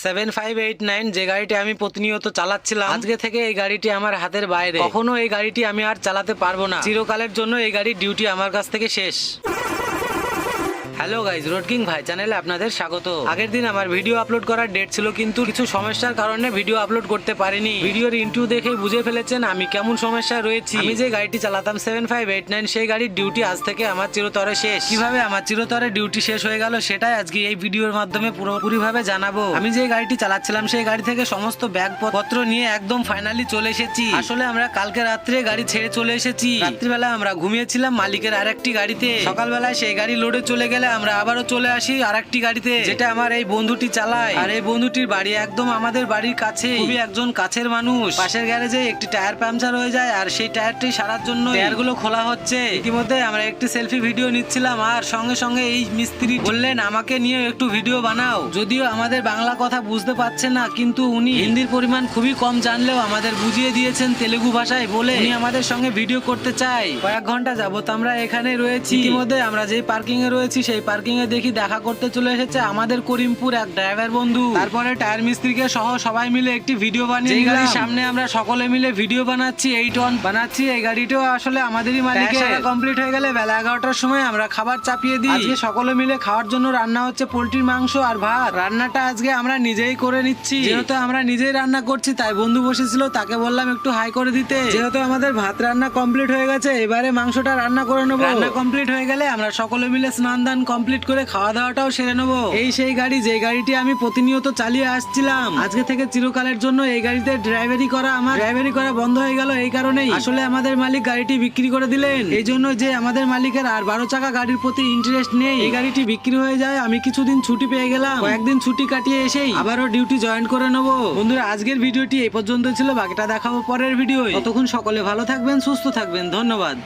7589 যে গাড়িটি আমি প্রতিনিয়ত চালাচ্ছিলাম, আজকে থেকে এই গাড়িটি আমার হাতের বাইরে। কখনো এই গাড়িটি আমি আর চালাতে পারবো না। চিরকালের জন্য এই গাড়ির ডিউটি আমার কাছ থেকে শেষ। হ্যালো গাইজ, রোড কিং ভাই চ্যানেলে আপনাদের স্বাগত। আগের দিন আমার ভিডিও আপলোড করার ডেট ছিল, কিন্তু কিছু সমস্যার কারণে ভিডিও আপলোড করতে পারিনি। ভিডিওর ইন্ট্রো দেখে বুঝে ফেলেছেন আমি কেমন সমস্যা রয়েছি। আমি যে গাড়িটি চালাতাম 7589, সেই গাড়ির ডিউটি আজ থেকে আমার চিরতরে শেষ। কিভাবে আমার চিরতরে ডিউটি শেষ হয়ে গেল সেটাই আজকে এই ভিডিওর মাধ্যমে পুরোপুরি ভাবে জানাবো। আমি যে গাড়িটি চালাচ্ছিলাম সেই গাড়ি থেকে সমস্ত ব্যাগপত্র নিয়ে একদম ফাইনালি চলে এসেছি। আসলে আমরা কালকে রাত্রে গাড়ি ছেড়ে চলে এসেছি। রাত্রিবেলা আমরা ঘুমিয়েছিলাম মালিকের আরেকটি গাড়িতে। সকালবেলায় সেই গাড়ি লোডে চলে গেলে আমরা আবারও চলে আসি আরেকটি গাড়িতে, যেটা আমার এই বন্ধুটি চালায়। আর এই বন্ধুটির বাড়ি একদম আমাদের বাড়ির কাছে, খুবই একজন কাছের মানুষ। পাশের গ্যারেজে একটি টায়ার পাংচার হয়ে যায়, আর সেই টায়ারটি সারার জন্য টায়ারগুলো খোলা হচ্ছে। ইতিমধ্যে আমরা একটি সেলফি ভিডিও নিচ্ছিলাম, আর সঙ্গে সঙ্গে এই মিস্ত্রি বললেন আমাকে নিয়ে একটু ভিডিও বানাও। যদিও আমাদের বাংলা কথা বুঝতে পারছে না, কিন্তু উনি হিন্দির পরিমাণ খুবই কম জানলেও আমাদের বুঝিয়ে দিয়েছেন তেলেগু ভাষায়, বলে উনি আমাদের সঙ্গে ভিডিও করতে চাই। কয়েক ঘন্টা যাবত আমরা এখানে রয়েছি। ইতিমধ্যে আমরা যে পার্কিং এ রয়েছি সেই পার্কিং এ দেখি দেখা করতে চলে এসেছে আমাদের করিমপুর এক ড্রাইভার বন্ধু। তারপরে টায়ার মিস্ত্রিকে সহ সবাই মিলে একটি ভিডিও বানিয়ে গাড়ির সামনে আমরা সকলে মিলে ভিডিও বানাচ্ছি। 8 বানাচ্ছি। এই গাড়িটাও আসলে আমাদেরই মালিকের। কমপ্লিট হয়ে গেলে বেলা 11টার সময় আমরা খাবার চাপিয়ে দিই। আজকে সকলে মিলে খাওয়ার জন্য রান্না হচ্ছে পোল্ট্রির মাংস আর ভাত। রান্নাটা আজকে আমরা নিজেই করে নিচ্ছি। যেহেতু আমরা নিজেই রান্না করছি, তাই বন্ধু বসেছিল, তাকে বললাম একটু হাই করে দিতে। যেহেতু আমাদের ভাত রান্না কমপ্লিট হয়ে গেছে, এবারে মাংসটা রান্না করে নেবো। রান্না কমপ্লিট হয়ে গেলে আমরা সকলে মিলে স্নান দান কমপ্লিট করে খাওয়া দাওয়াটাও সেরে নেবো। এই সেই গাড়ি যে গাড়িটি আমি প্রতিনিয়ত চালিয়ে আসছিলাম। আজকে থেকে চিরকালের জন্য এই গাড়িতে ড্রাইভারি করা বন্ধ হয়ে গেল। এই কারণেই আসলে আমাদের মালিক গাড়িটি বিক্রি করে দিলেন। এই জন্য যে আমাদের মালিকের আর 12 চাকা গাড়ির প্রতি ইন্টারেস্ট নেই। এই গাড়িটি বিক্রি হয়ে যায়। আমি কিছুদিন ছুটি পেয়ে গেলাম, কয়েকদিন ছুটি কাটিয়ে এসেই আবারও ডিউটি জয়েন করে নেবো। বন্ধুরা, আজকের ভিডিওটি এই পর্যন্ত ছিল, বাকিটা দেখাবো পরের ভিডিও। ততক্ষণ সকলে ভালো থাকবেন, সুস্থ থাকবেন। ধন্যবাদ।